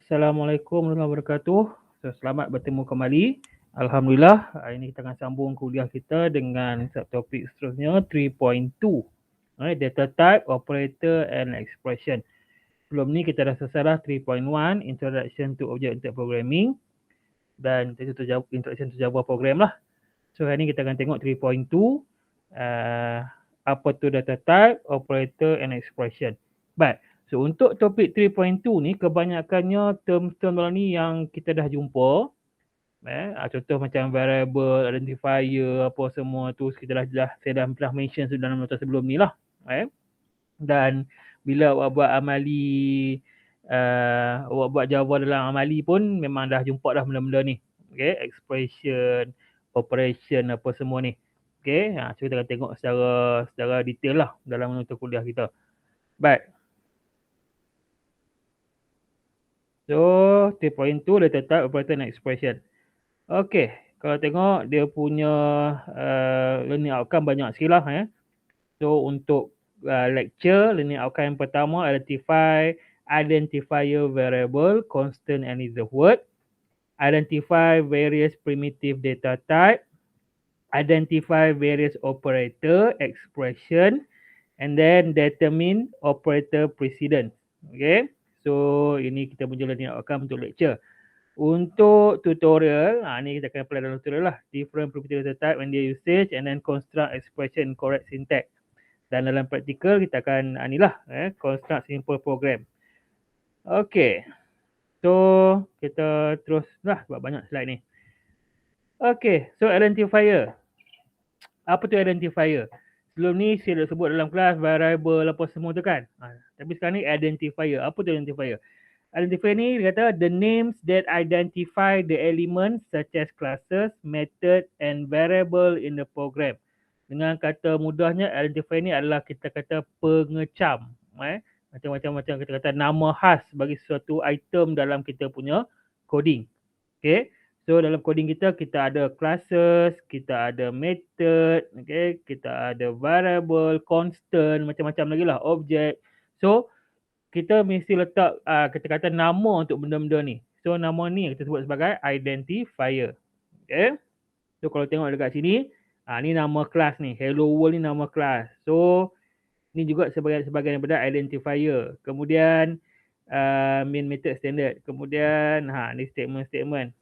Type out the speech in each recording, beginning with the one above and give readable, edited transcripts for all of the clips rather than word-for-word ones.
Assalamualaikum warahmatullahi wabarakatuh. Selamat bertemu kembali. Alhamdulillah, hari ini kita akan sambung kuliah kita dengan subtopik seterusnya 3.2. Data type, operator and expression. Sebelum ni kita dah selesai dah 3.1, introduction to object-oriented programming, dan introduction to Java program lah. So hari ni kita akan tengok 3.2, apa tu data type, operator and expression. Baik. So untuk topik 3.2 ni kebanyakannya term-term dalam ni yang kita dah jumpa. Contoh macam variable, identifier, apa semua tu saya dah mention dalam nota sebelum ni lah. Dan bila awak buat amali, awak buat Java dalam amali pun memang dah jumpa dah benda-benda ni. Okay, expression, operation, apa semua ni. Okay, so kita akan tengok secara detail lah dalam nota kuliah kita. Baik. So, 3.2 data type, operator and expression. Okay, kalau tengok dia punya learning outcome banyak sikit lah. So, untuk lecture, learning outcome yang pertama, identifier variable, constant and is the word. Identify various primitive data type. Identify various operator, expression. And then determine operator precedence. Okay. So, ini kita punya learning outcome untuk lecture. Untuk tutorial, ni kita akan apply dalam tutorial lah. Different primitive data type and their usage, and then construct expression correct syntax. Dan dalam praktikal kita akan construct simple program. Okay. So, kita terus lah buat banyak slide ni. Okay. So, identifier. Apa tu identifier? Sebelum ni saya dah sebut dalam kelas variable apa semua tu kan. Tapi sekarang ni identifier. Apa tu identifier? Identifier ni dia kata the names that identify the elements such as classes, method and variable in the program. Dengan kata mudahnya, identifier ni adalah kita kata pengecam. Macam-macam kita kata nama khas bagi sesuatu item dalam kita punya coding. Okay. So dalam coding kita ada classes, kita ada method, okay, kita ada variable, constant, macam-macam lagi lah, object. So kita mesti letak kita kata nama untuk benda-benda ni. So nama ni kita sebut sebagai identifier. Okay. So kalau tengok dekat sini, ni nama kelas ni. Hello World ni nama kelas. So ni juga sebagai daripada identifier. Kemudian main method standard. Kemudian ni statement.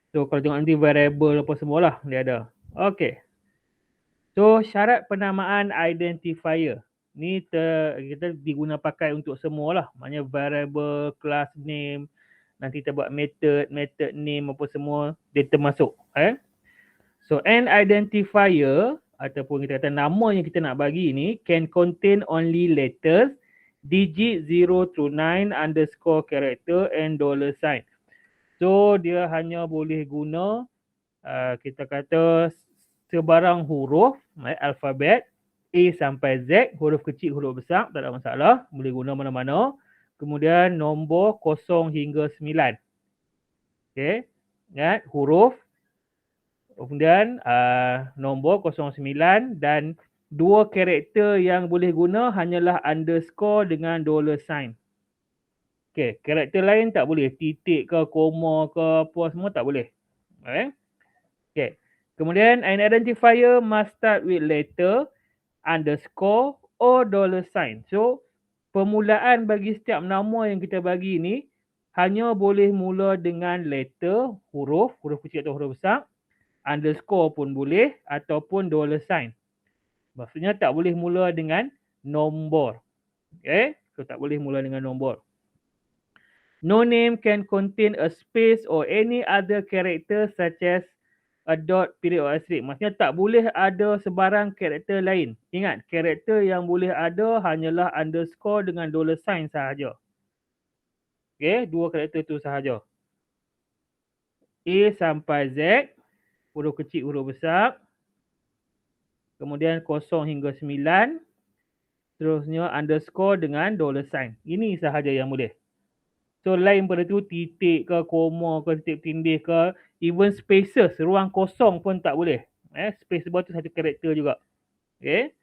So kalau tengok nanti variable apa semualah dia ada. Okay. So syarat penamaan identifier. Ni kita diguna pakai untuk semualah. Maknanya variable, class name, nanti kita buat method name apa semua dia termasuk. So an identifier ataupun kita kata nama yang kita nak bagi ni can contain only letters, digit 0 to 9, underscore character and $sign. So dia hanya boleh guna kita kata sebarang huruf, alfabet A sampai Z, huruf kecil, huruf besar, tak ada masalah, boleh guna mana-mana. Kemudian nombor 0 hingga 9. Okay, ingat huruf, kemudian nombor 09 dan dua karakter yang boleh guna hanyalah underscore dengan $sign. Okay, karakter lain tak boleh. Titik ke, koma ke, apa semua tak boleh. Okay. Kemudian an identifier must start with letter, underscore or $sign. So, permulaan bagi setiap nama yang kita bagi ni hanya boleh mula dengan letter, huruf kecil atau huruf besar, underscore pun boleh ataupun $sign. Maksudnya tak boleh mula dengan nombor. Okay. So, tak boleh mula dengan nombor. No name can contain a space or any other character such as a dot, period or asterisk. Maksudnya tak boleh ada sebarang karakter lain. Ingat, karakter yang boleh ada hanyalah underscore dengan $sign sahaja. Okay, dua karakter tu sahaja. A sampai Z, huruf kecil, huruf besar. Kemudian 0 hingga 9. Terusnya underscore dengan $sign. Ini sahaja yang boleh. So lain pada tu titik ke, koma ke, titik tindih ke, even spaces, ruang kosong pun tak boleh. Space bar tu satu karakter juga. Okay.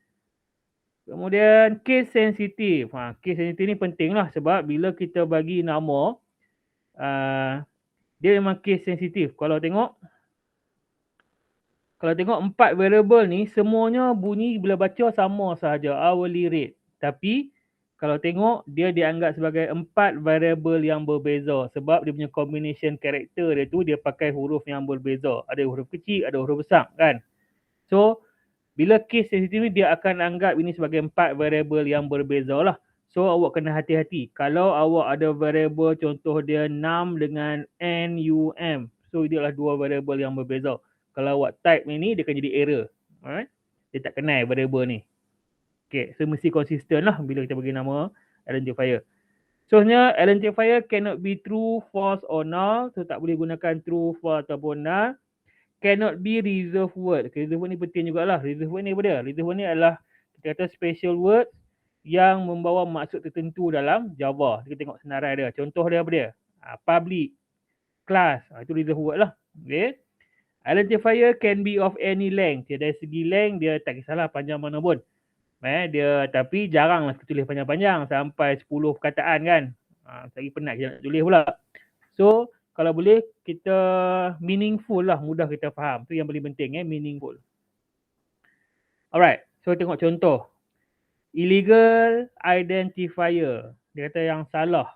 Kemudian case sensitive. Case sensitive ni penting lah sebab bila kita bagi nama, dia memang case sensitive. Kalau tengok 4 variable ni semuanya bunyi bila baca sama sahaja, hourly rate. Tapi kalau tengok dia dianggap sebagai 4 variable yang berbeza sebab dia punya combination karakter dia tu dia pakai huruf yang berbeza. Ada huruf kecil, ada huruf besar kan. So bila case sensitive ni dia akan anggap ini sebagai 4 variable yang berbeza lah. So awak kena hati-hati. Kalau awak ada variable contoh dia num dengan num. So dia adalah 2 variable yang berbeza. Kalau awak type ni dia akan jadi error. Alright? Dia tak kenal variable ni. Okay, so mesti konsisten lah bila kita bagi nama identifier. So sebenarnya identifier cannot be true, false or null. So tak boleh gunakan true, false ataupun null. Cannot be reserved word. Okay, reserved word ni penting jugalah. Reserved word ni apa dia? Reserved word ni adalah kita kata special word yang membawa maksud tertentu dalam Java. Kita tengok senarai dia. Contoh dia apa dia? Public, class. Itu reserved word lah. Okay. Identifier can be of any length. Dari segi length dia tak kisahlah panjang mana pun. Dia tapi jaranglah tulis panjang-panjang sampai 10 perkataan kan. Saya penat kita nak tulis pula. So kalau boleh kita meaningful lah, mudah kita faham. Tu yang paling penting meaningful. Alright, so tengok contoh. Illegal identifier. Dia kata yang salah.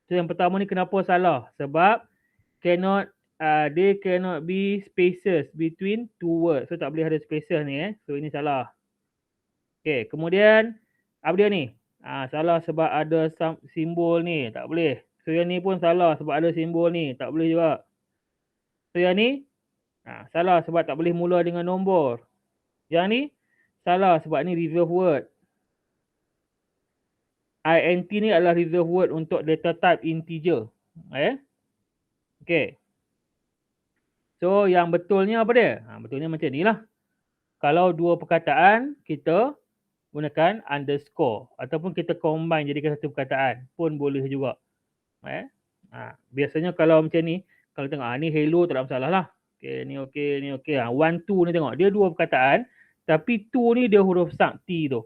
So yang pertama ni kenapa salah? Sebab they cannot be spaces between two words. So tak boleh ada spaces ni So ini salah. Okay, kemudian apa dia ni? Salah sebab ada simbol ni, tak boleh. So yang ni pun salah sebab ada simbol ni, tak boleh juga. So yang ni salah sebab tak boleh mula dengan nombor. Yang ni salah sebab ni reserved word. int ni adalah reserved word untuk data type integer. Okay. So yang betulnya apa dia? Betulnya macam ni lah. Kalau dua perkataan kita gunakan underscore ataupun kita combine jadikan satu perkataan pun boleh juga. Biasanya kalau macam ni, kalau tengok ni hello tak ada masalah lah. Ni okey. One, two ni tengok. Dia dua perkataan tapi two ni dia huruf sakti tu.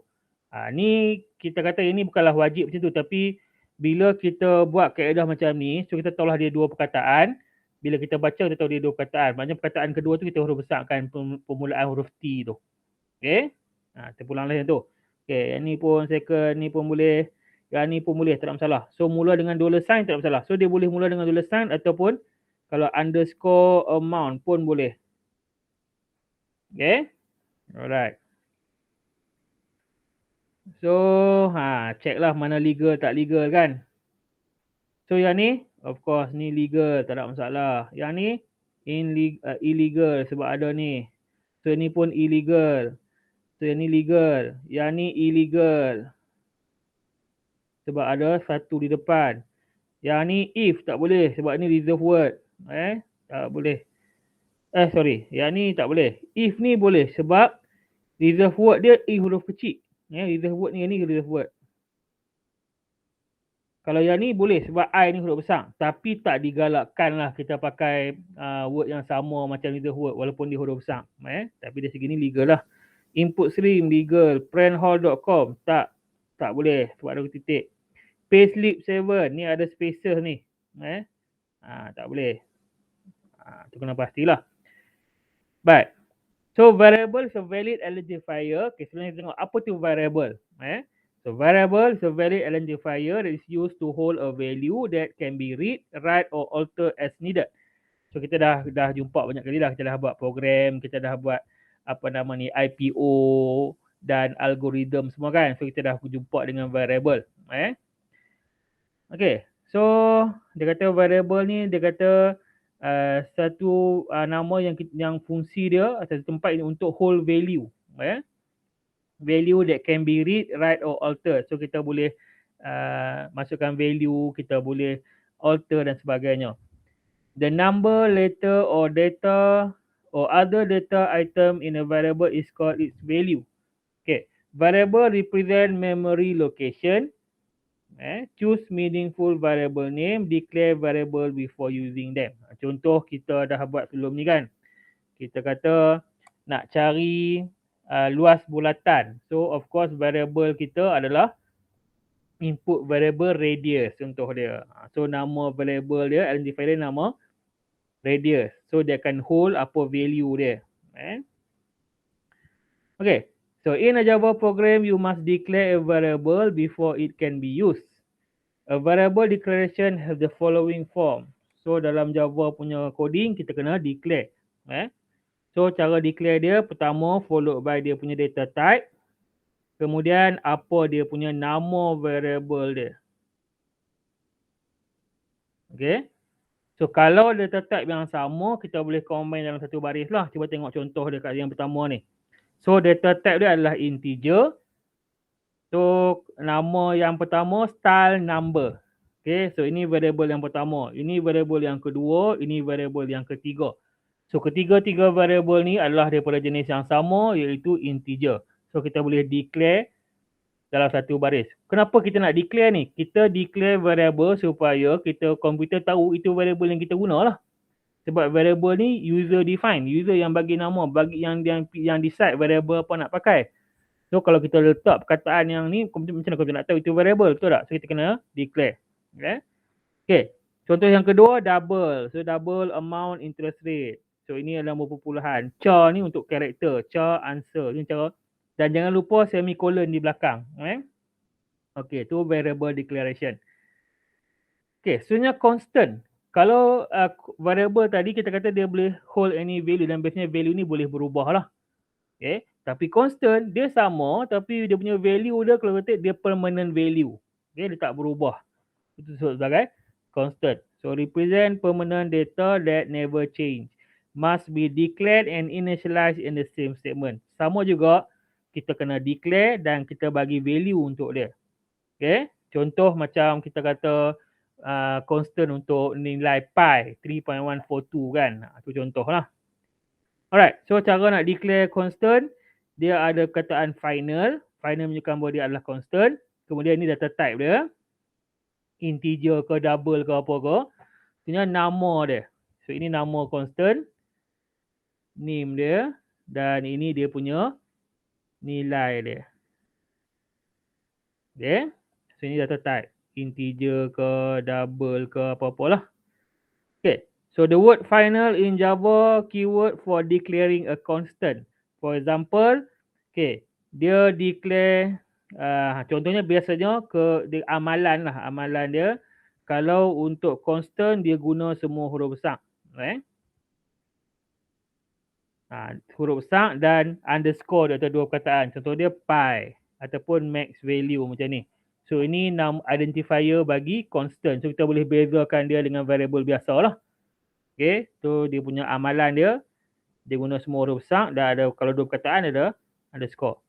Ni kita kata ini bukanlah wajib macam tu tapi bila kita buat kaedah macam ni, so kita tahulah dia dua perkataan. Bila kita baca kita tahu dia dua perkataan. Maknanya perkataan kedua tu kita huruf besarkan permulaan huruf T tu. Okey. Terpulang lah yang tu. Okey, yang ni pun second ni pun boleh. Yang ni pun boleh, tak ada masalah. So mula dengan dollar sign tak ada masalah. So dia boleh mula dengan dollar sign ataupun kalau underscore amount pun boleh. Okay. Alright. So check lah mana legal tak legal kan. So yang ni of course ni legal, tak ada masalah. Yang ni illegal sebab ada ni. So ni pun illegal. So yang ni legal. Yang ni illegal sebab ada satu di depan. Yang ni if tak boleh sebab ni reserved word. Tak boleh. Sorry. Yang ni tak boleh. If ni boleh sebab reserved word dia I huruf kecil. Reserved word ni reserved word. Kalau yang ni boleh sebab I ni huruf besar. Tapi tak digalakkan lah kita pakai word yang sama macam reserved word walaupun dia huruf besar. Tapi dari segi ni legal lah. Input stream legal. Friendhall.com tak boleh sebab ada titik. Payslip 7 ni ada spaces ni. Tak boleh. Tu kena pastilah. Baik. So variable is a valid identifier. Okay, sebenarnya kita tengok apa tu variable. So variable is a valid identifier that is used to hold a value that can be read, write or alter as needed. So kita dah jumpa banyak kali dah. Kita dah buat program, kita dah buat apa nama ni IPO dan algoritma semua kan. So kita dah jumpa dengan variable. Okay. So dia kata variable ni dia kata satu nama yang fungsi dia satu tempat ini untuk hold value. Value that can be read, write or alter. So kita boleh masukkan value, kita boleh alter dan sebagainya. The number, letter or data or other data item in a variable is called its value. Okay. Variable represent memory location. Choose meaningful variable name, declare variable before using them. Contoh kita dah buat sebelum ni kan. Kita kata nak cari luas bulatan. So of course variable kita adalah input variable radius contoh dia. So nama variable dia, identifier dia nama radius. So dia akan hold apa value dia. Okay. So in a Java program, you must declare a variable before it can be used. A variable declaration have the following form. So dalam Java punya coding, kita kena declare. So cara declare dia, pertama followed by dia punya data type. Kemudian apa dia punya nama variable dia. Okay. So kalau data type yang sama, kita boleh combine dalam satu baris lah. Cuba tengok contoh dia kat yang pertama ni. So data type dia adalah integer. So nama yang pertama style number. Okay, so ini variable yang pertama. Ini variable yang kedua, ini variable yang ketiga. So ketiga-tiga variable ni adalah daripada jenis yang sama, iaitu integer. So kita boleh declare dalam satu baris. Kenapa kita nak declare ni? Kita declare variable supaya kita komputer tahu itu variable yang kita guna lah. Sebab variable ni user define, user yang bagi nama, bagi yang decide variable apa nak pakai. So kalau kita letak perkataan yang ni, macam mana kita nak tahu itu variable, betul tak? So kita kena declare. Okay. Contoh yang kedua, double. So double amount interest rate. So ini adalah perpuluhan. Char ni untuk karakter. Char answer. Ini cara. Dan jangan lupa semicolon di belakang. Okay, tu variable declaration. Okay, sebenarnya constant. Kalau variable tadi kita kata dia boleh hold any value dan biasanya value ni boleh berubah lah. Okay. Tapi constant dia sama tapi dia punya value dia kalau kata dia permanent value. Okay, dia tak berubah. Itu disebut sebagai constant. So represent permanent data that never change. Must be declared and initialized in the same statement. Sama juga kita kena declare dan kita bagi value untuk dia. Okay. Contoh macam kita kata constant untuk nilai pi 3.142 kan. Itu contoh lah. Alright, so cara nak declare constant, dia ada perkataan final. Final menunjukkan bahawa dia adalah constant. Kemudian ni data type dia. Integer ke double ke apa ke. Sebenarnya nama dia. So ini nama constant. Name dia. Dan ini dia punya nilai dia. Okay. So ini data type. Integer ke double ke apa-apalah. Okay. So the word final in Java keyword for declaring a constant. For example, okay, dia declare contohnya biasanya amalan lah, amalan dia. Kalau untuk constant dia guna semua huruf besar. Huruf besar dan underscore dia ada dua perkataan. Contoh dia pi ataupun max value macam ni. So ini identifier bagi constant. So kita boleh bezakan dia dengan variable biasa lah. Okay, so dia punya amalan dia guna semua huruf besar dan ada kalau dua perkataan ada underscore.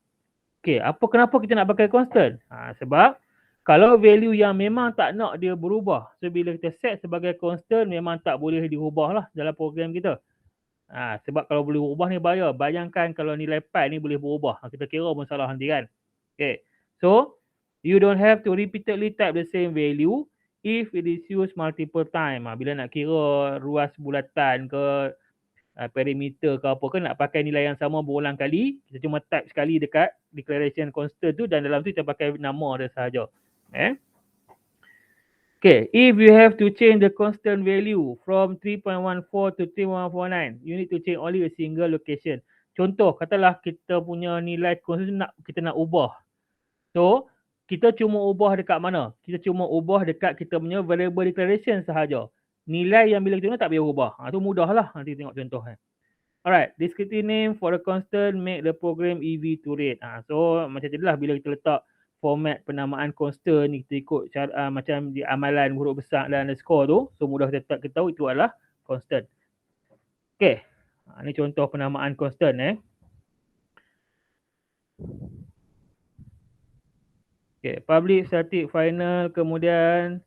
Okay, kenapa kita nak pakai constant? Sebab kalau value yang memang tak nak dia berubah, so bila kita set sebagai constant memang tak boleh diubah lah dalam program kita. Sebab kalau boleh ubah ni bahaya. Bayangkan kalau nilai pi ni boleh berubah. Kita kira pun salah nanti kan. Okay, so you don't have to repeatedly type the same value if it is used multiple time. Bila nak kira ruas bulatan ke perimeter ke apa ke nak pakai nilai yang sama berulang kali, kita cuma type sekali dekat declaration constant tu dan dalam tu kita pakai nama dia sahaja. Okay, if you have to change the constant value from 3.14 to 3.149, you need to change only a single location. Contoh, katalah kita punya nilai constant kita nak ubah. So, kita cuma ubah dekat mana? Kita cuma ubah dekat kita punya variable declaration sahaja. Nilai yang bila kita guna tak payah ubah. Itu mudah lah. Nanti tengok contoh. Alright, descriptive name for the constant make the program easy to read. So, macam itulah bila kita letak format penamaan constant ni, kita ikut cara macam di amalan huruf besar dan underscore tu. So, mudah kita tahu itu adalah constant. Okay, ini contoh penamaan constant. Okay, public, static, final, kemudian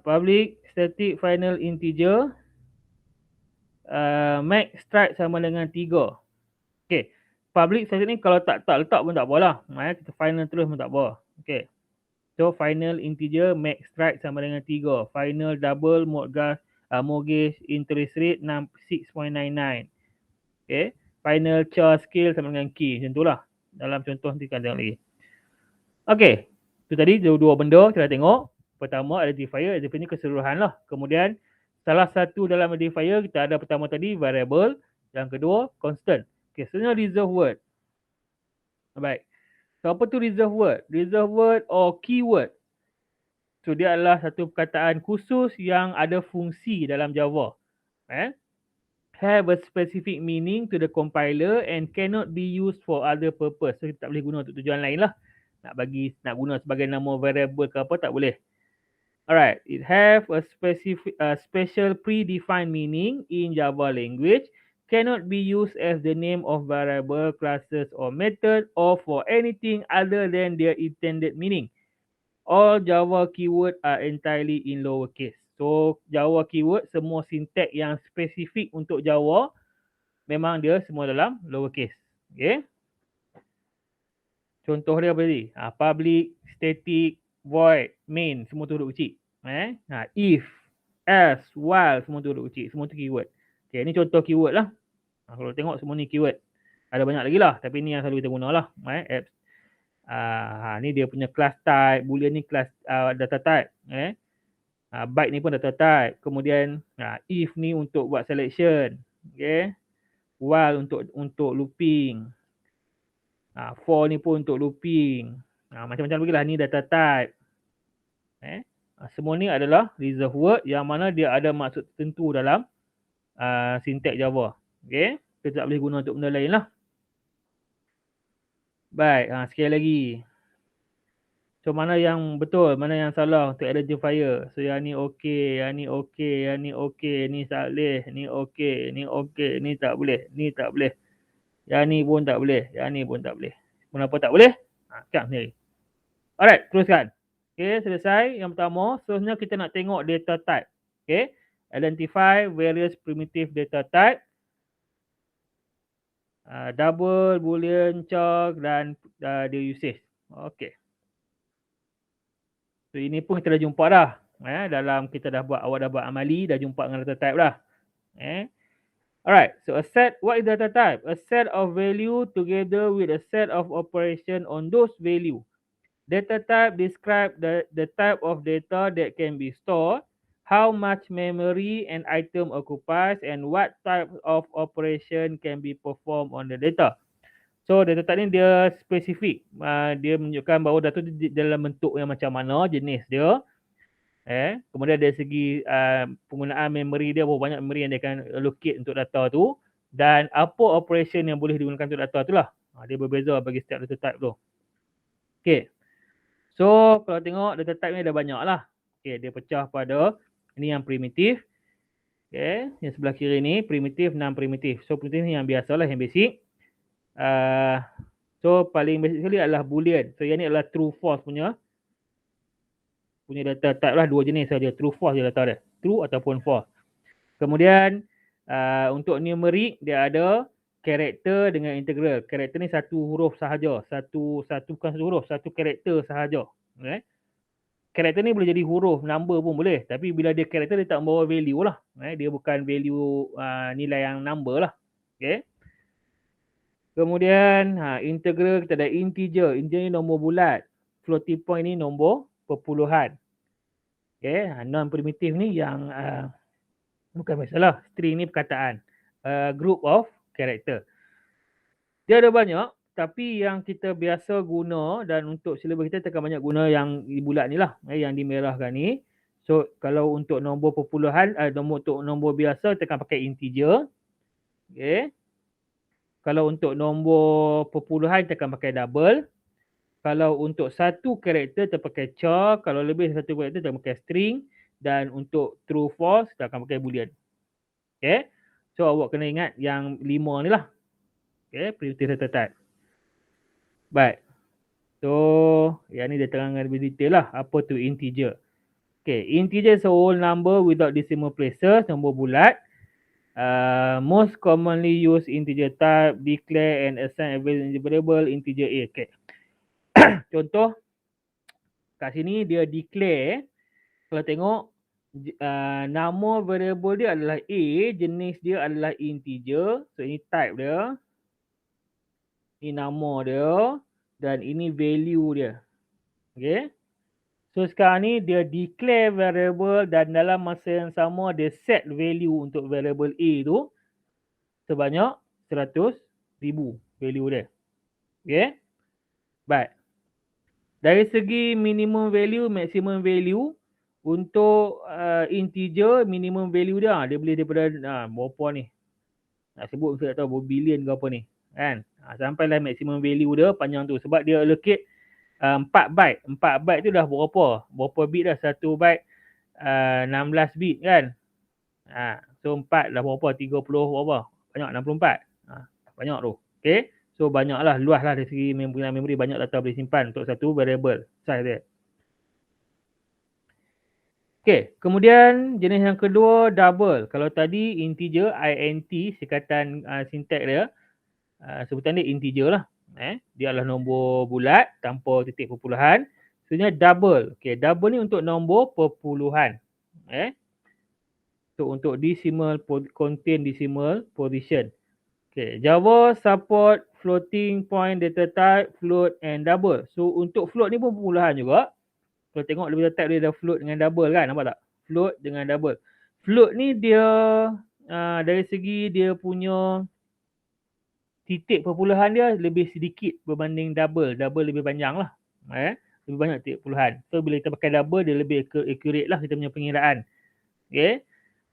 public, static, final, integer, max strike sama dengan 3. Okay, public static ni kalau tak letak pun tak apa lah. Kita final terus pun tak apa. Okay, so final integer max strike sama dengan 3. Final double mortgage interest rate 6.99. Okay. Final, char, scale sama dengan key. Macam itulah. Dalam contoh nanti kita tengok lagi. Okay. Itu tadi dua benda kita dah tengok. Pertama, identifier. Identifier ni keseluruhan lah. Kemudian, salah satu dalam identifier kita ada pertama tadi variable. Yang kedua, constant. Okay, sebenarnya reserve word. Baik. So, apa tu reserve word? Reserve word or keyword. So, dia adalah satu perkataan khusus yang ada fungsi dalam Java. Have a specific meaning to the compiler and cannot be used for other purpose. So, kita tak boleh guna untuk tujuan lain lah. Nak guna sebagai nama variable ke apa, tak boleh. Alright, it have a special predefined meaning in Java language, cannot be used as the name of variable, classes or method or for anything other than their intended meaning. All Java keyword are entirely in lowercase. So, Java keyword, semua sintek yang spesifik untuk Java, memang dia semua dalam lowercase. Okay. Contoh dia apa tadi? Public, static, void, main, semua tu huruf kecil. If, else, while, semua tu huruf kecil. Semua tu keyword. Okay, ni contoh keyword lah. Kalau tengok semua ni keyword. Ada banyak lagi lah. Tapi ni yang selalu kita guna lah. Apps. Ni dia punya class type. Boolean ni class data type. Byte ni pun data type. Kemudian if ni untuk buat selection. Okay. While untuk looping. For ni pun untuk looping. Macam-macam lagi lah. Ni data type. Semua ni adalah reserve word yang mana dia ada maksud tertentu dalam sintek Java. Okay. Kita tak boleh guna untuk benda lain lah. Baik. Sekali lagi. So, mana yang betul, mana yang salah untuk identifier. So, yang ni okey, yang ni okey, yang ni okey, ni tak boleh, ni okey, ni tak boleh, ni tak boleh. Yang ni pun tak boleh, yang ni pun tak boleh. Kenapa tak boleh? Cakap sendiri. Alright, teruskan. Okay, selesai. Yang pertama, seterusnya kita nak tengok data type. Okay, identify various primitive data type. Double, boolean, char dan their usage. Okay. So, ini pun kita dah jumpa dah. Dalam kita dah buat, awak dah buat amali, dah jumpa dengan data type dah. Alright, so a set, what is data type? A set of value together with a set of operation on those value. Data type describe the type of data that can be stored, how much memory an item occupies, and what type of operation can be performed on the data. So, data type ni dia spesifik. Dia menunjukkan bahawa data tu dalam bentuk yang macam mana, jenis dia. Kemudian dari segi penggunaan memori dia, berapa banyak memori yang dia akan allocate untuk data tu. Dan apa operation yang boleh digunakan untuk data tu lah. Dia berbeza bagi setiap data type tu. Okay. So, kalau tengok data type ni ada banyak lah. Okay, dia pecah pada, ini yang primitif. Okay, yang sebelah kiri ni primitif, non-primitif. So, primitif ni yang biasa lah, yang basic. So, paling basic sekali adalah boolean. So, yang ni adalah true false punya data type lah. Dua jenis saja, true false dia data dia. True ataupun false. Kemudian, untuk numeric, dia ada karakter dengan integral. Karakter ni satu huruf sahaja. Bukan satu huruf, satu karakter sahaja. Okay. Karakter ni boleh jadi huruf, number pun boleh. Tapi bila dia karakter, dia tak membawa value lah. Dia bukan value nilai yang number lah. Okay. Kemudian integral kita ada integer. Integer ni nombor bulat. Floating point ni nombor perpuluhan. Okay. Non-primitive ni yang bukan masalah. String ni perkataan. Group of character. Dia ada banyak. Tapi yang kita biasa guna dan untuk syllabus kita akan banyak guna yang di bulat ni lah. Yang dimerahkan ni. So, kalau untuk nombor perpuluhan, untuk nombor biasa, kita akan pakai integer. Okay. Kalau untuk nombor perpuluhan, kita akan pakai double. Kalau untuk satu karakter, kita pakai char. Kalau lebih satu karakter, kita pakai string. Dan untuk true false, kita akan pakai boolean. Okay. So, awak kena ingat yang 5 ni lah. Okay. Primitive data type. Baik. So, yang ni dia terangkan lebih detail lah. Apa tu integer. Okay. Integer is a whole number without decimal places. Nombor bulat. Most commonly used integer type, declare and assign a variable integer A. Okay. Contoh, kat sini dia declare. Kalau tengok, Nama variable dia adalah A, jenis dia adalah integer. So ini type dia, ini nama dia, dan ini value dia. Okay. So sekarang ni dia declare variable dan dalam masa yang sama dia set value untuk variable A tu sebanyak 100,000 value dia. Okay. Baik. Dari segi minimum value, maximum value, untuk integer, minimum value dia boleh daripada berapa ni. Nak sebut saya tak tahu berapa bilion ke apa ni. Kan? Sampailah maximum value dia panjang tu. Sebab dia allocate 4 byte. 4 byte tu dah berapa? Berapa bit dah? 1 byte 16 bit kan? So 4 dah berapa? 30 berapa? Banyak 64. Banyak tu. Okay. So banyaklah, luas lah dari segi memori, banyak data boleh simpan untuk satu variable size dia. Okay, kemudian jenis yang kedua double. Kalau tadi integer, int, sikatan sintak dia, sebutan dia integer lah. Dia adalah nombor bulat tanpa titik perpuluhan. Sebenarnya double. Okay, double ni untuk nombor perpuluhan. So untuk decimal, contain decimal position. Okay, Java support floating point data type, float and double. So untuk float ni pun perpuluhan juga. Kalau tengok data type dia dah float dengan double kan, nampak tak? Float dengan double. Float ni dia dari segi dia punya titik perpuluhan dia lebih sedikit berbanding double. Double lebih panjang lah. Lebih banyak titik perpuluhan. So bila kita pakai double dia lebih accurate lah kita punya pengiraan. Okay.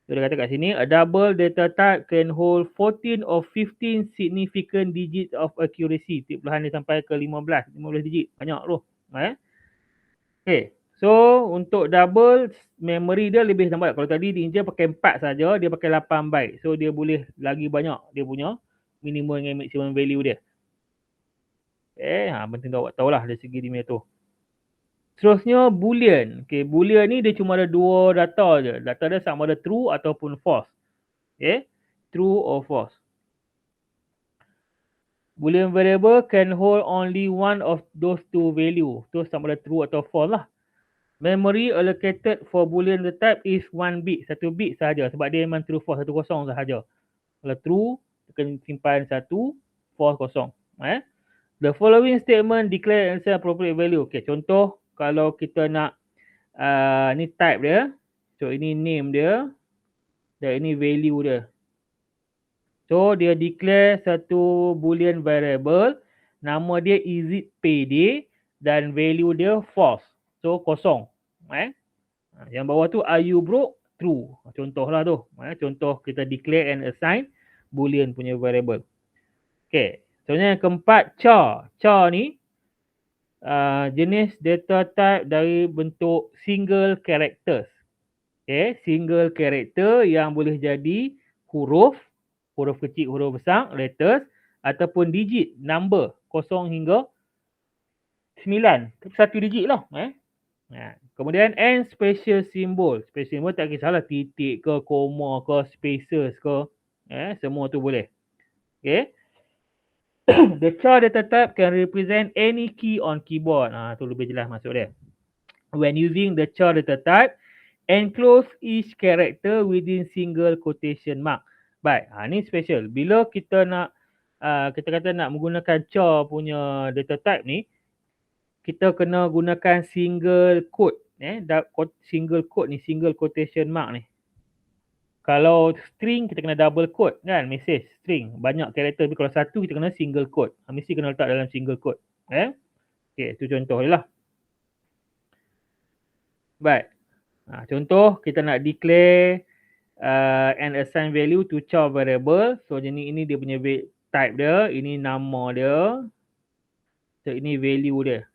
So dia kata kat sini, a double data type can hold 14 or 15 significant digits of accuracy. Titik perpuluhan dia sampai ke 15 digit. Banyak tu. Okay. So untuk double, memory dia lebih nampak. Kalau tadi dia pakai 4 saja, dia pakai 8 byte. So dia boleh lagi banyak dia punya minimum dengan maximum value dia. Okay. Penting awak tahulah dari segi dia tu. Seterusnya boolean. Okay, boolean ni dia cuma ada dua data je. Data dia sama ada true ataupun false. Okay, true or false. Boolean variable can hold only one of those two value. Tu sama ada true atau false lah. Memory allocated for boolean type is 1 bit. 1 bit sahaja. Sebab dia memang true false 1 kosong sahaja. Kalau true, akan simpan 1, false kosong. The following statement declare and appropriate value. Okay, contoh kalau kita nak ni type dia. So ini name dia. Dan ini value dia. So dia declare satu boolean variable. Nama dia isItPayday. Dan value dia false. So kosong. Yang bawah tu are you broke? True. Contohlah tu. Contoh kita declare and assign boolean punya variable. Okay. Soalnya yang keempat char. Char ni jenis data type dari bentuk single characters. Okay. Single character yang boleh jadi huruf kecil, huruf besar, letters, ataupun digit, number, 0 hingga 9. Satu digit lah. Kemudian and special symbol. Special symbol tak kisahlah titik ke, koma ke, spaces ke. Semua tu boleh. Okay. The char data type can represent any key on keyboard. Tu lebih jelas maksud dia. When using the char data type, enclose each character within single quotation mark. Baik, ni special. Bila kita nak kita kata nak menggunakan char punya data type ni, kita kena gunakan single quote. Single quote ni, single quotation mark ni. Kalau string kita kena double quote kan, message string banyak karakter, tapi kalau satu kita kena single quote. Mesti kena letak dalam single quote. Okey, tu contoh dia lah. Baik. Contoh kita nak declare and assign value to char variable. So jenis ini dia punya type dia, ini nama dia. So ini value dia.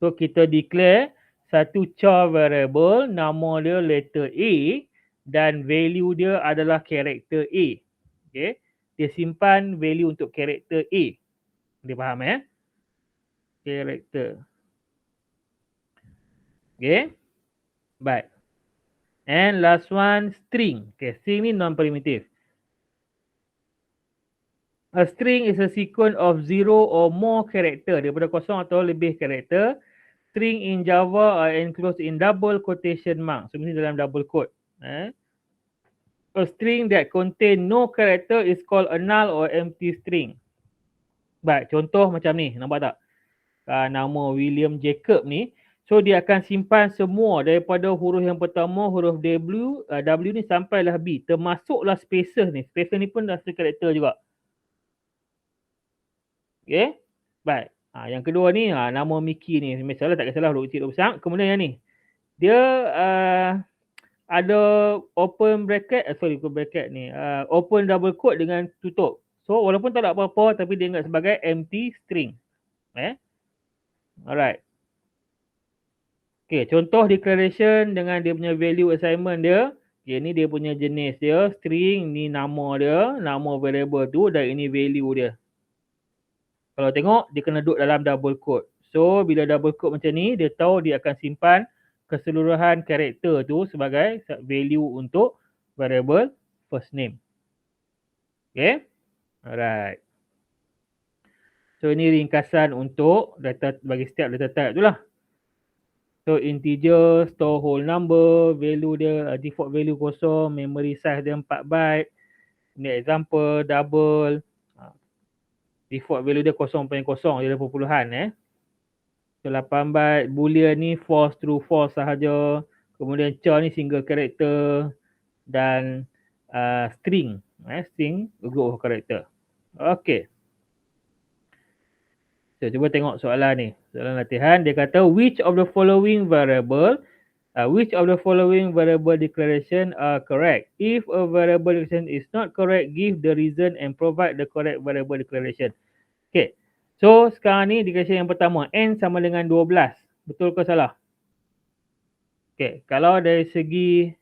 So kita declare satu char variable, nama dia letter A dan value dia adalah karakter A. Okay. Dia simpan value untuk karakter A. Dia faham karakter. Okay. Baik. And last one, string. Okay, string ni non-primitive. A string is a sequence of 0 or more character. Daripada kosong atau lebih karakter string in Java are enclosed in double quotation mark. So, mesti dalam double quote. A string that contain no character is called a null or empty string. Baik, contoh macam ni. Nampak tak? Nama William Jacob ni. So, dia akan simpan semua daripada huruf yang pertama, huruf W ni sampailah B. Termasuklah spaces ni. Spaces ni pun dah karakter juga. Okay? Baik. Yang kedua ni, nama Mickey ni. Misalnya tak kisahlah huruf kecil, huruf besar. Kemudian yang ni. Dia ada open bracket, bukan bracket ni. Open double quote dengan tutup. So, walaupun tak ada apa-apa, tapi dia ingat sebagai empty string. Alright. Okay, contoh declaration dengan dia punya value assignment dia. Okay, ni dia punya jenis dia. String, ni nama dia. Nama variable tu dan ini value dia. Kalau tengok, dia kena duduk dalam double quote. So, bila double quote macam ni, dia tahu dia akan simpan keseluruhan karakter tu sebagai value untuk variable first name. Okay. Alright. So, ini ringkasan untuk data bagi setiap data type tu lah. So, integer, store whole number, value dia, default value kosong, memory size dia 4 byte. Ini example, double. Default value dia 0.0, dia ada perpuluhan. So, 8 byte, boolean ni false, true, false sahaja. Kemudian char ni single character. Dan string. String, group of character. Okay. So, cuba tengok soalan ni. Soalan latihan, dia kata, which of the following variable declaration are correct? If a variable declaration is not correct, give the reason and provide the correct variable declaration. Okay. So, sekarang ni declaration yang pertama. N sama dengan 12. Betul ke salah? Okay. Kalau dari segi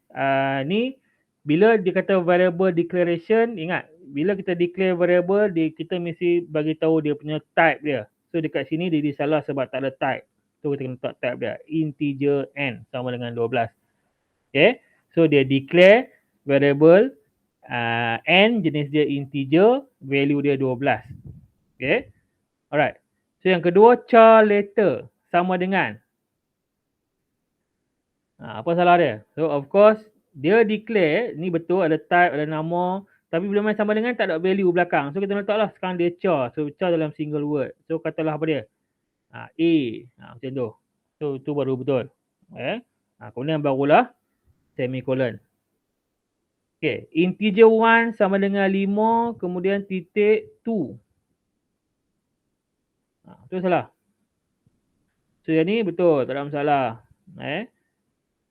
ni, bila dia kata variable declaration, ingat, bila kita declare variable, kita mesti bagi tahu dia punya type dia. So, dekat sini dia salah sebab tak ada type. So, kita kena letak type dia. Integer N sama dengan 12. Okay. So, dia declare variable N, jenis dia integer, value dia 12. Okay. Alright. So, yang kedua, char letter sama dengan. Apa salah dia? So, of course, dia declare, ni betul, ada type, ada nama. Tapi bila main sama dengan, tak ada value belakang. So, kita letaklah sekarang dia char. So, char dalam single word. So, katalah apa dia? A. Macam tu. So, tu baru betul. Kemudian barulah semicolon. Okay. Integer 1 sama dengan 5. Kemudian titik 2. Tu salah. So, yang ni betul. Tak ada masalah.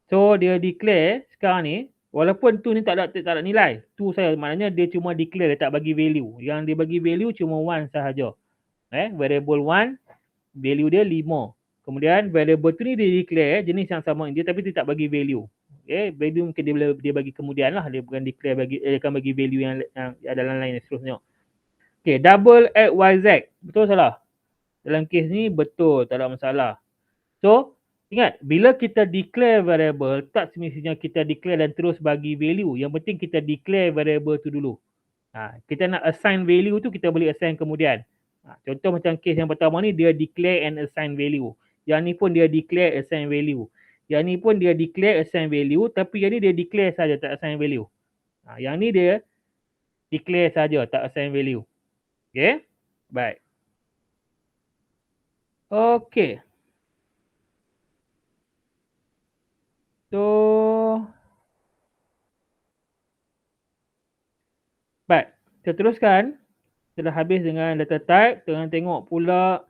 So, dia declare sekarang ni. Walaupun tu ni tak ada nilai. Tu saya maknanya dia cuma declare, dia tak bagi value. Yang dia bagi value cuma 1 sahaja. Variable 1, value dia 5. Kemudian variable tu ni dia declare jenis yang sama dia tapi dia tak bagi value. Value mungkin dia bagi kemudian lah. Dia bukan declare dia akan bagi value yang dalam lain seterusnya. Okay, double XYZ. Betul salah? Dalam kes ni betul, tak ada masalah. So, ingat, bila kita declare variable, tak semestinya kita declare dan terus bagi value. Yang penting kita declare variable tu dulu. Kita nak assign value tu, kita boleh assign kemudian. Contoh macam case yang pertama ni, dia declare and assign value. Yang ni pun dia declare assign value. Yang ni pun dia declare assign value, tapi yang ni dia declare saja tak assign value. Yang ni dia declare saja tak assign value. Okay? Baik. Okay. So, baik. Kita teruskan. Setelah habis dengan data type, tengah tengok pula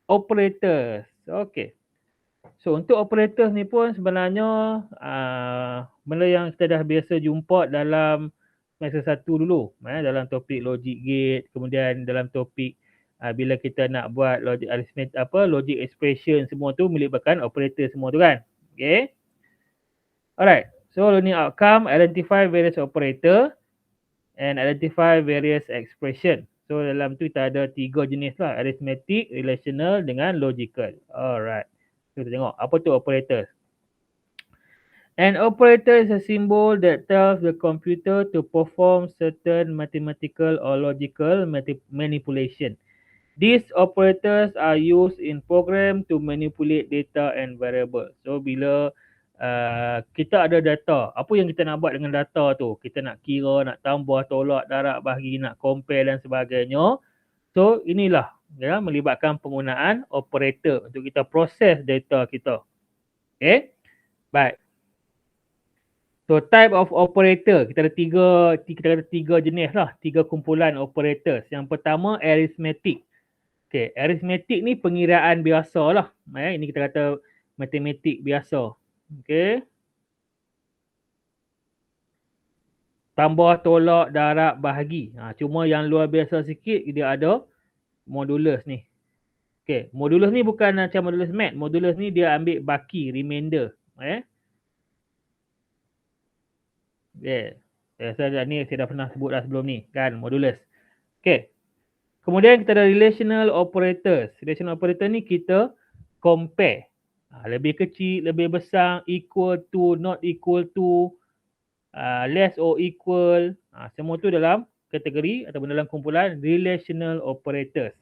operators. Okay. So, untuk operators ni pun sebenarnya benda yang kita dah biasa jumpa dalam semester 1 dulu. Dalam topik logic gate, kemudian dalam topik bila kita nak buat logic arithmetic, logic expression semua tu melibatkan operator semua tu kan. Okay. Alright. So, learning outcome, identify various operator and identify various expression. So, dalam tu kita ada 3 jenis lah. Arithmetic, relational dengan logical. Alright. So, kita tengok. Apa tu operator? An operator is a symbol that tells the computer to perform certain mathematical or logical manipulation. These operators are used in program to manipulate data and variable. So bila kita ada data, apa yang kita nak buat dengan data tu? Kita nak kira, nak tambah, tolak, darab, bahagi, nak compare dan sebagainya. So inilah ya, melibatkan penggunaan operator untuk kita proses data kita. Okay. Baik. So type of operator, kita ada tiga jenis lah, tiga kumpulan operators. Yang pertama arithmetic. Okay, arithmetic ni pengiraan biasa lah. Ini kita kata matematik biasa. Okay. Tambah, tolak, darab, bahagi. Cuma yang luar biasa sikit dia ada modulus ni. Okay, modulus ni bukan macam modulus mat. Modulus ni dia ambil baki, remainder. Okay. Saya ni saya dah pernah sebut dah sebelum ni kan, modulus. Okay. Kemudian kita ada relational operators. Relational operator ni kita compare. Lebih kecil, lebih besar, equal to, not equal to, less or equal. Semua tu dalam kategori ataupun dalam kumpulan relational operators.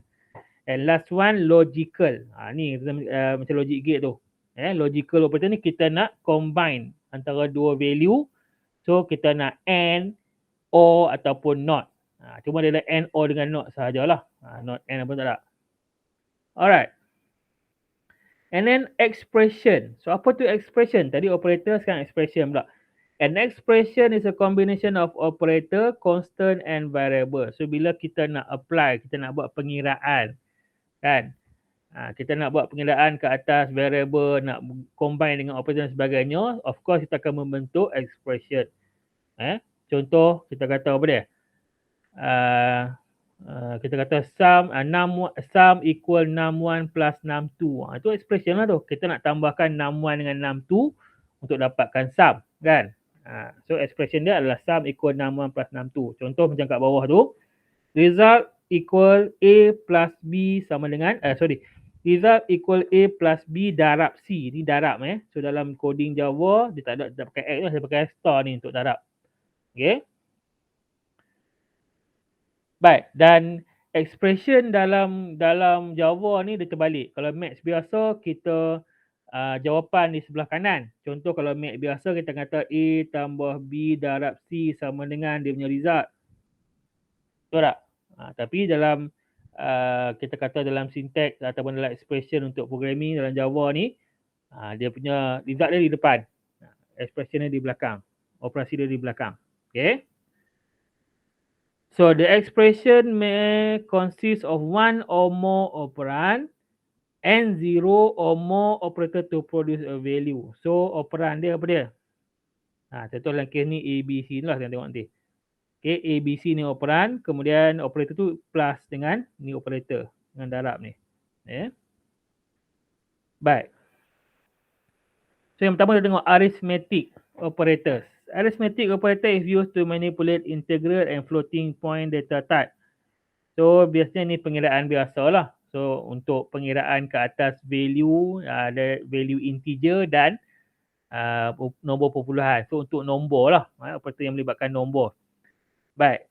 And last one logical. Ni macam logic gate tu. Logical operator ni kita nak combine antara dua value. So kita nak AND, OR ataupun NOT. Cuma dia ada AND, OR dengan NOT sahajalah. Not AND apa tak ada. Alright. And then expression. So apa tu expression? Tadi operator, sekarang expression pula. An expression is a combination of operator, constant and variable. So bila kita nak apply, kita nak buat pengiraan. Kan? Kita nak buat pengiraan ke atas variable, nak combine dengan operator dan sebagainya. Of course kita akan membentuk expression. Contoh kita kata apa dia? Kita kata sum equal 61 plus 62. Itu expression lah tu. Kita nak tambahkan 61 dengan 62 untuk dapatkan sum. Kan? So expression dia adalah sum equal 61 plus 62. Contoh macam kat bawah tu. Result equal A plus B sama dengan, result equal A plus B darab C. Ni darab So dalam coding Java, dia tak pakai X lah. Dia pakai star ni untuk darab. Okay. Baik, dan expression dalam Java ni dia terbalik. Kalau maths biasa kita jawapan di sebelah kanan. Contoh kalau maths biasa kita kata A tambah B darab C sama dengan dia punya result. Betul tak? Tapi dalam kita kata dalam syntax ataupun dalam expression untuk programming dalam Java ni, dia punya result dia di depan. Expression dia di belakang. Operasi dia di belakang. Okay. So the expression may consist of one or more operand and zero or more operator to produce a value. So operand dia apa dia? Contoh dalam kes ni A, B, C ni lah, kita tengok nanti. Okay, A, B, C ni operand, kemudian operator tu plus dengan ni operator, dengan darab ni. Baik. So yang pertama kita tengok arithmetic operators. Arithmetic operator is used to manipulate integral and floating point data type. So biasanya ni pengiraan biasa lah. So untuk pengiraan ke atas value, ada value integer dan nombor perpuluhan. So untuk nombor lah, operator yang melibatkan nombor. Baik.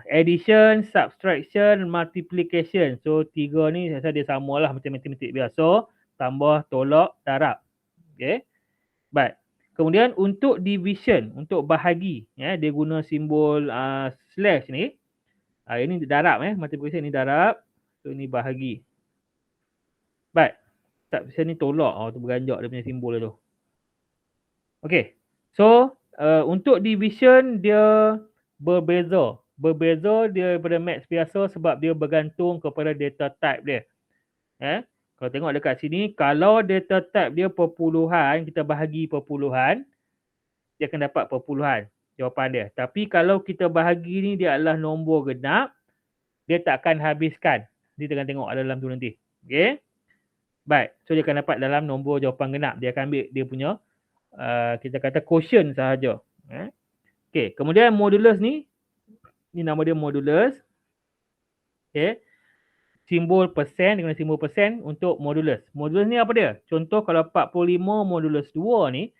Addition, subtraction, multiplication. So tiga ni saya rasa dia sama lah macam matematik biasa. Tambah, tolak, darab. Okay. Baik. Kemudian untuk division, untuk bahagi, dia guna simbol slash ni. Ini darab, multiplication ni darab. So ini bahagi. Baik. Subtraction ni tolak. Tu beranjak dia punya simbol tu. Okay. So untuk division dia berbeza. Berbeza dia daripada maths biasa sebab dia bergantung kepada data type dia. Kalau tengok dekat sini, kalau data type dia perpuluhan, kita bahagi perpuluhan, dia akan dapat perpuluhan jawapan dia. Tapi kalau kita bahagi ni dia adalah nombor genap, dia tak akan habiskan. Dia akan tengok dalam tu nanti. Okay. Baik. So dia akan dapat dalam nombor jawapan genap. Dia akan ambil dia punya, kita kata quotient sahaja. Okay. Kemudian modulus ni nama dia modulus. Okay. Simbol persen dengan simbol persen untuk modulus. Modulus ni apa dia? Contoh kalau 45 modulus 2 ni,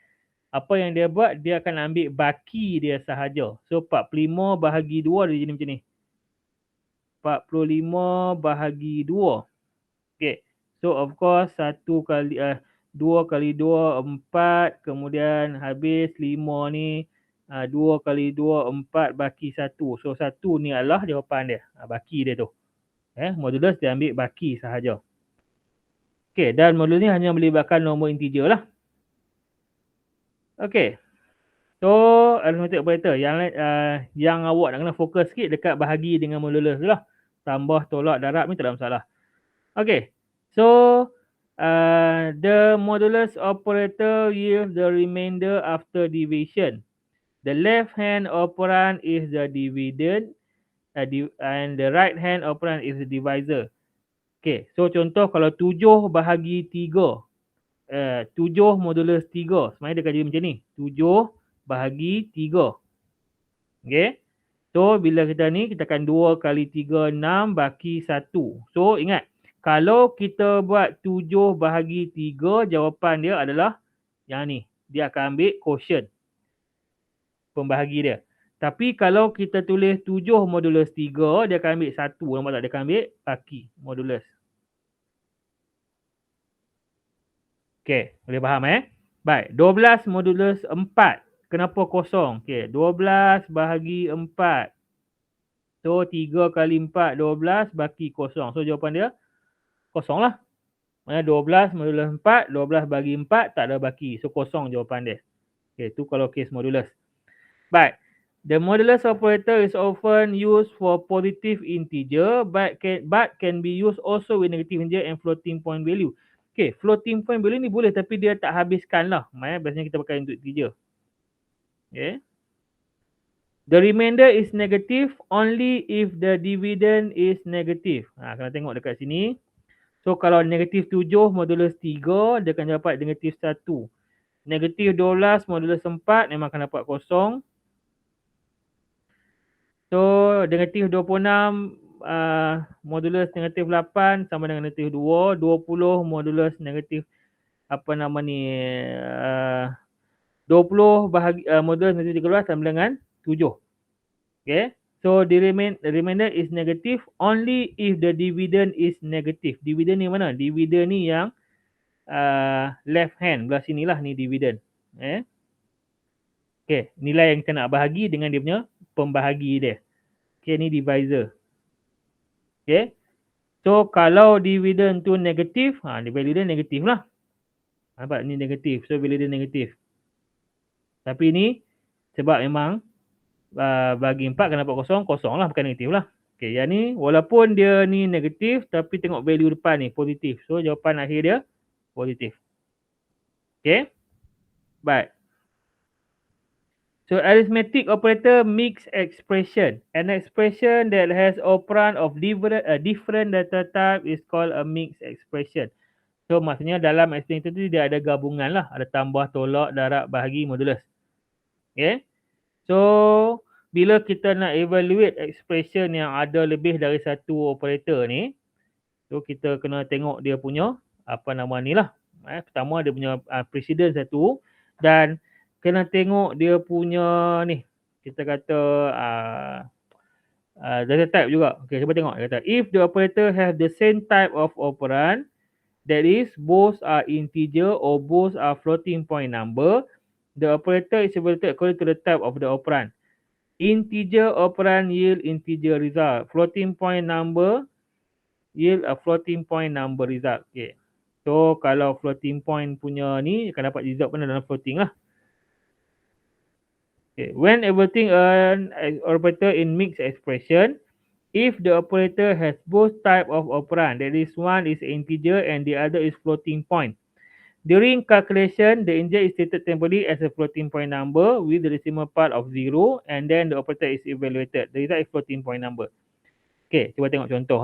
apa yang dia buat, dia akan ambil baki dia sahaja. So 45 bahagi 2 dia jadi macam ni. 45 bahagi 2. Okay. So of course 2 kali 2 × 2 4, kemudian habis 5 ni 2 × 2 4 baki 1. So 1 ni adalah jawapan dia. Baki dia tu. Modulus dia ambil baki sahaja. Okay, dan modulus ni hanya melibatkan nombor integer lah. Okay. So arithmetic operator yang awak nak kena fokus sikit dekat bahagi dengan modulus tu lah. Tambah, tolak, darab ni tak ada masalah. Okay. So the modulus operator yields the remainder after division. The left hand operand is the dividend and the right hand operand is the divisor. Okay. So contoh kalau 7 bahagi 3. 7 modulus 3. Sebenarnya dia akan jadi macam ni. 7 bahagi 3. Okay. So bila kita ni, kita akan 2 × 3, 6 baki 1. So ingat, kalau kita buat 7 bahagi 3, jawapan dia adalah yang ni. Dia akan ambil quotient. Pembahagi dia. Tapi kalau kita tulis 7 modulus 3, dia akan ambil 1. Nampak tak? Dia akan ambil baki modulus. Okay, boleh faham Baik, 12 modulus 4. Kenapa kosong? Okay, 12 bahagi 4. So 3 × 4, 12 baki kosong. So jawapan dia kosong lah. Maksudnya 12 modulus 4, 12 bagi 4 tak ada baki. So kosong jawapan dia. Okay, tu kalau case modulus. Baik. The modulus operator is often used for positive integer but can be used also with negative integer and floating point value. Okay, floating point value ni boleh tapi dia tak habiskan lah. Biasanya kita pakai untuk integer. Okay. The remainder is negative only if the dividend is negative. Kena tengok dekat sini. So kalau negatif 7 modulus 3, dia akan dapat negatif 1. Negatif 12 modulus 4 memang akan dapat kosong. So negatif 26 modulus negatif 8 sama dengan negatif 2. 20 modulus negatif 20 bahagi modulus negatif 13 sama dengan 7. Okay. So the remainder is negative only if the dividend is negative. Dividend ni mana? Dividend ni yang left hand belah sinilah ni dividend. Okay, nilai yang kita nak bahagi dengan dia punya pembahagi dia. Okay, ni divisor. Okay. So kalau dividend tu negatif, value dia negatif lah. Nampak ni negatif. So value dia negatif. Tapi ni sebab memang bagi 4 kan dapat kosong, kosong lah, bukan negatif lah. Okay, yang ni walaupun dia ni negatif tapi tengok value depan ni positif. So jawapan akhir dia positif. Okay. Baik. So arithmetic operator mix expression. An expression that has operand of different data type is called a mixed expression. So maksudnya dalam expression itu dia ada gabungan lah. Ada tambah, tolak, darab, bahagi, modulus. Okay. So bila kita nak evaluate expression yang ada lebih dari satu operator ni, so kita kena tengok dia punya apa nama ni lah. Pertama dia punya precedence satu, dan kena tengok dia punya ni, kita kata data type juga. Okay, cuba tengok. Dia kata if the operator have the same type of operand, that is both are integer or both are floating point number, the operator is evaluated according to the type of the operand. Integer operand yield integer result. Floating point number yield a floating point number result. Okay. So kalau floating point punya ni akan dapat result pun dalam floating lah. Okay. When evaluating an operator in mixed expression, if the operator has both type of operand, that is one is integer and the other is floating point. During calculation, the integer is stated temporarily as a floating point number with the decimal part of 0 and then the operator is evaluated. The result is floating point number. Okay, cuba tengok contoh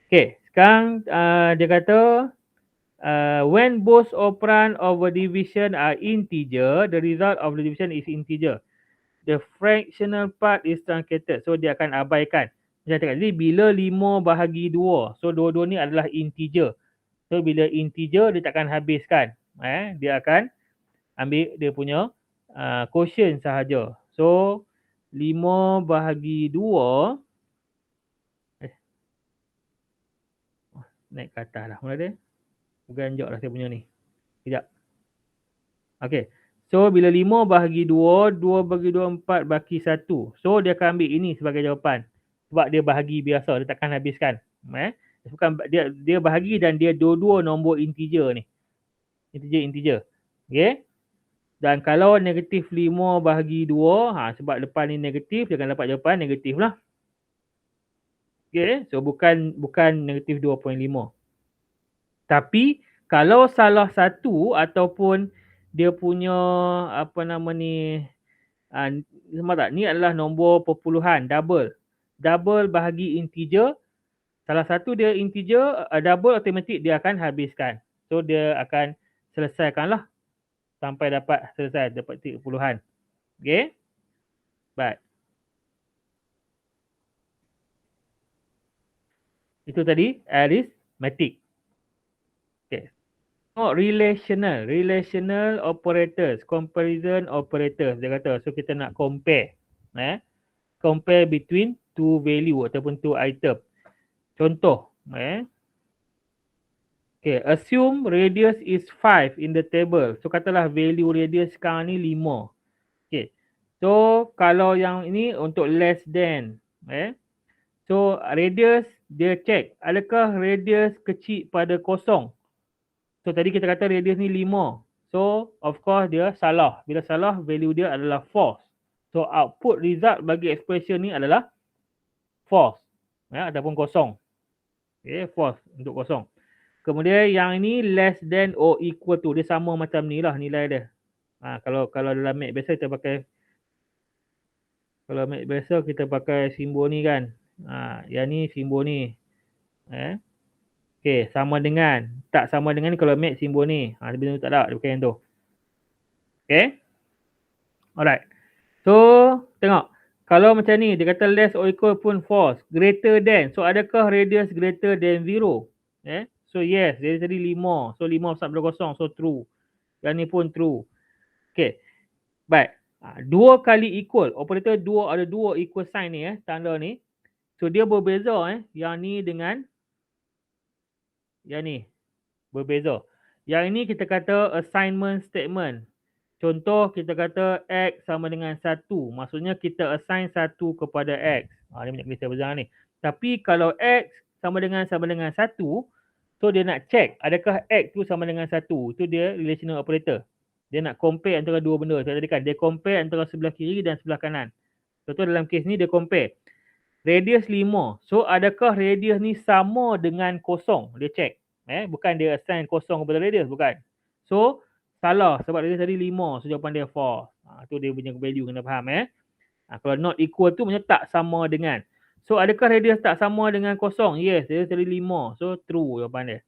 Okay, sekarang dia kata when both operand of a division are integer, the result of the division is integer. The fractional part is truncated. So dia akan abaikan. Macam cakap tadi, bila 5 bahagi 2. So dua-dua ni adalah integer. So bila integer dia takkan habiskan. Dia akan ambil dia punya quotient sahaja. So 5 bahagi 2 Naik ke atas lah. Mana dia? Ganjak lah saya punya ni. Sekejap. Okay. So, bila 5 bahagi 2, 2 bahagi 2, 4 bahagi 1. So, dia akan ambil ini sebagai jawapan. Sebab dia bahagi biasa. Dia takkan habiskan. Bukan dia bahagi dan dia dua-dua nombor integer ni. Integer. Okay. Dan kalau negatif 5 bahagi 2, sebab depan ni negatif, dia akan dapat jawapan negatif lah. Okay. So, bukan negatif 2.5. Tapi, kalau salah satu ataupun dia punya apa nama ni, nampak tak? Ni adalah nombor perpuluhan, double. Double bahagi integer. Salah satu dia integer, double automatik dia akan habiskan. So, dia akan selesaikan lah. Sampai dapat selesai, dapat titik puluhan. Okay? Baik. Itu tadi arithmetic. Okay. Relational operators, comparison operators. Dia kata, so kita nak compare. Compare between two value ataupun two item. Contoh. Okay, assume radius is 5 in the table. So katalah value radius sekarang ni 5. Okay. So kalau yang ini untuk less than. So radius dia check. Adakah radius kecil pada kosong? So tadi kita kata radius ni 5. So of course dia salah. Bila salah value dia adalah false. So output result bagi expression ni adalah false. Ataupun kosong. Okay, false untuk kosong. Kemudian yang ini less than or equal to. Dia sama macam ni lah nilai dia. Kalau dalam Mac biasa kita pakai, kalau Mac biasa kita pakai simbol ni kan. Yang ni simbol ni. Okay, sama dengan. Tak sama dengan ni kalau Mac simbol ni. Sebenarnya tak ada. Dia pakai yang tu. Okay. Alright. So, tengok. Kalau macam ni, dia kata less or equal pun false. Greater than. So, adakah radius greater than 0? So, yes. Dia tadi 5. So, 5 besar pada kosong. So, true. Yang ni pun true. Okay. Baik. 2 kali equal. Operator 2 ada 2 equal sign ni. Tanda ni. So, dia berbeza. Yang ni dengan yang ni. Berbeza. Yang ini kita kata assignment statement. Contoh kita kata X sama dengan 1. Maksudnya kita assign 1 kepada X. Ni banyak kisah besar ni. Tapi kalau X sama dengan 1. So dia nak check adakah X tu sama dengan 1. Itu dia relational operator. Dia nak compare antara dua benda. Tadi kan dia compare antara sebelah kiri dan sebelah kanan. Contoh dalam kes ni dia compare. Radius 5. So adakah radius ni sama dengan kosong? Dia check. Bukan dia assign kosong kepada radius. Bukan. So salah sebab radius tadi 5. So jawapan dia false. Tu dia punya value kena faham. Kalau not equal tu maksudnya tak sama dengan. So adakah radius tak sama dengan kosong? Yes. Radius tadi 5. So true jawapan dia.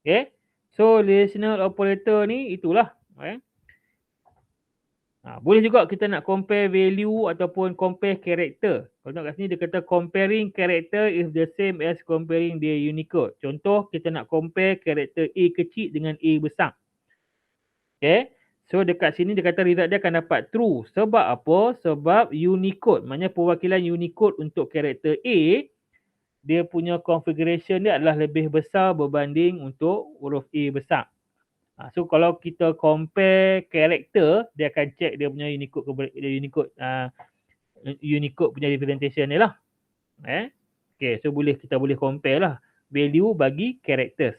Okay. So relational operator ni itulah. Boleh juga kita nak compare value ataupun compare character. Kalau tengok kat sini dia kata comparing character is the same as comparing their Unicode. Contoh kita nak compare character A kecil dengan A besar. Okay. So dekat sini dia kata result dia akan dapat true. Sebab apa? Sebab Unicode. Maknanya perwakilan Unicode untuk character A, dia punya configuration dia adalah lebih besar berbanding untuk huruf A besar. So kalau kita compare karakter, dia akan check dia punya Unicode punya representation ni lah. Okay, so kita boleh compare lah value bagi characters.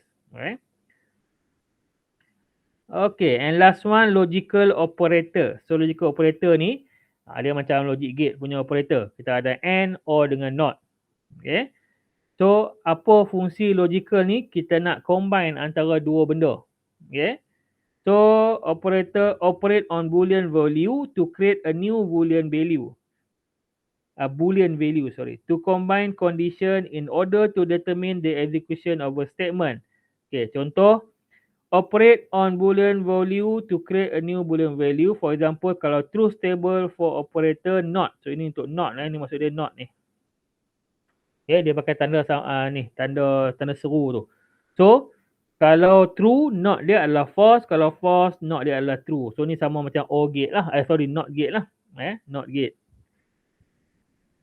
Okay, and last one logical operator. So logical operator ni dia macam logic gate punya operator. Kita ada and, or dengan not. Okay. So apa fungsi logical ni? Kita nak combine antara dua benda. Okay. So, operator operate on Boolean value to create a new Boolean value. To combine condition in order to determine the execution of a statement. Okay, contoh. Operate on Boolean value to create a new Boolean value. For example, kalau true stable for operator not. So, ini untuk not. Ini maksud dia not ni. Okay, dia pakai tanda ni. Tanda seru tu. So, kalau true, not dia adalah false. Kalau false, not dia adalah true. So, ni sama macam OR gate lah. Not gate lah. Not gate.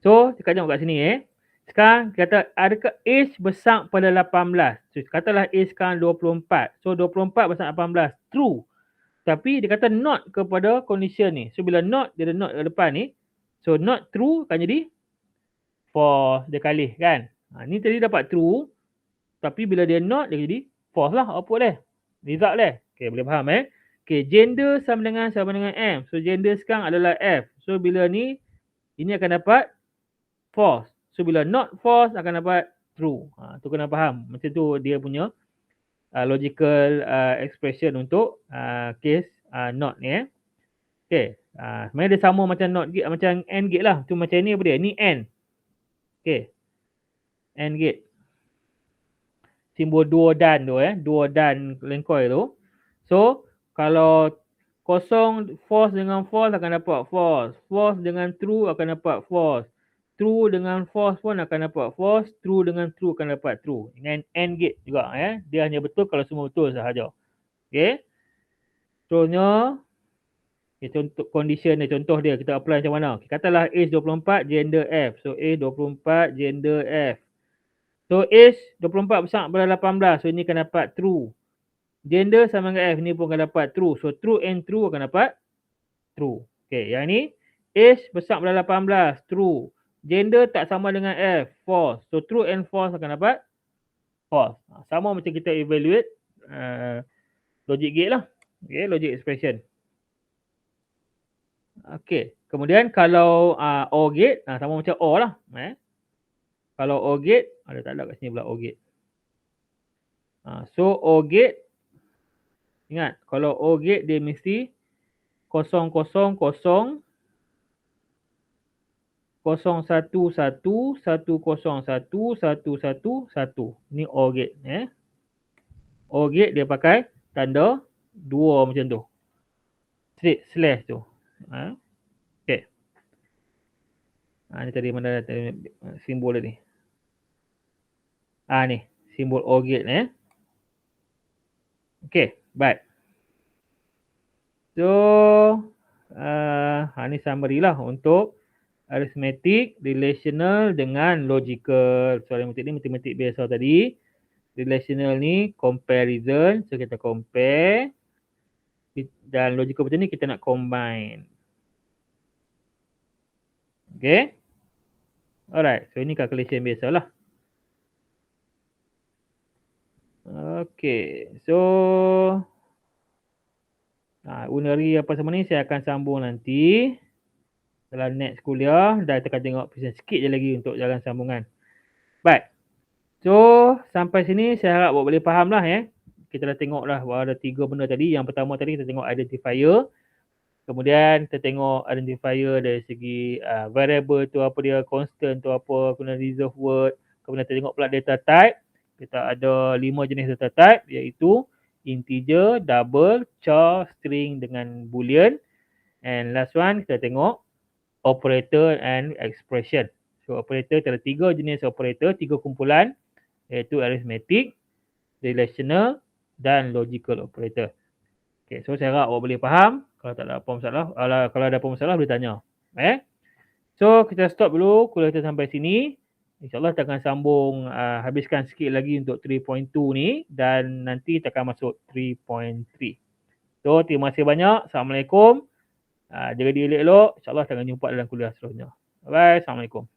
So, kita tengok kat sini. Sekarang kata adakah age besar pada 18? So, katalah age sekarang 24. So 24 besar 18. True. Tapi dia kata not kepada condition ni. So bila not, dia ada not kat depan ni. So not true akan jadi false. Dia kalih kan. Ni tadi dapat true. Tapi bila dia not, dia jadi false lah output dia. Result dia. Okay, boleh faham Okay, gender sama dengan M. So gender sekarang adalah F. So bila ni, ini akan dapat false. So bila not false akan dapat true. Tu kena faham. Macam tu dia punya logical expression untuk case not ni Okay. Sebenarnya dia sama macam not gate, macam AND gate lah. Cuma macam ni apa dia? Ni AND. Okay. AND gate. Simbol dua dan tu dua dan lengkoi tu. So kalau kosong false dengan false akan dapat false. False dengan true akan dapat false. True dengan false pun akan dapat false. True dengan true akan dapat true. Dengan AND gate juga Dia hanya betul kalau semua betul sahaja. Okay. Contohnya contoh condition dia, contoh dia kita apply macam mana. Katalah age 24 gender F. So age 24 gender F. So age 24 besar pada 18. So ini akan dapat true. Gender sama dengan F ni pun akan dapat true. So true and true akan dapat true. Okay, yang ni age besar pada 18 true. Gender tak sama dengan F false. So true and false akan dapat false. Sama macam kita evaluate logic gate lah. Okay, logic expression. Okey, kemudian kalau OR gate, sama macam OR lah. Kalau OR gate, ada tak ada kat sini pula OR gate. So OR gate, ingat kalau OR gate dia mesti 0, 0, 0, 0, 1, 1, 1, 0, 1, 1, 1, 1. Ni OR gate. OR gate dia pakai tanda 2 macam tu. Slash tu. Okay. Ni tadi mana simbol dia ni. Ni simbol OR gate Okay, baik. So ni summary lah untuk arithmetic, relational dengan logical. So arithmetic ni matematik biasa tadi. Relational ni comparison. So kita compare. Dan logical macam ni kita nak combine. Okay. Alright. So ini calculation biasa lah. Okay. So unary apa semua ni saya akan sambung nanti. Dalam next kuliah. Dan kita akan tengok present sikit je lagi untuk jalan sambungan. Baik. So sampai sini saya harap boleh faham lah Kita dah tengok lah ada 3 benda tadi. Yang pertama tadi kita tengok identifier. Kemudian kita tengok identifier dari segi variable tu apa dia, constant tu apa, kemudian reserve word. Kemudian kita tengok pula data type. Kita ada 5 jenis data type iaitu integer, double, char, string dengan boolean. And last one kita tengok operator and expression. So operator ada 3 jenis operator, 3 kumpulan iaitu arithmetic, relational dan logical operator. Okay, so saya harap awak boleh faham. Kalau tak ada apa masalah, kalau ada apa masalah boleh tanya. So kita stop dulu kuliah kita sampai sini. InsyaAllah kita akan sambung habiskan sikit lagi untuk 3.2 ni dan nanti kita akan masuk 3.3. So terima kasih banyak. Assalamualaikum. Jaga diri elok-elok. InsyaAllah kita akan jumpa dalam kuliah seterusnya. Bye. Assalamualaikum.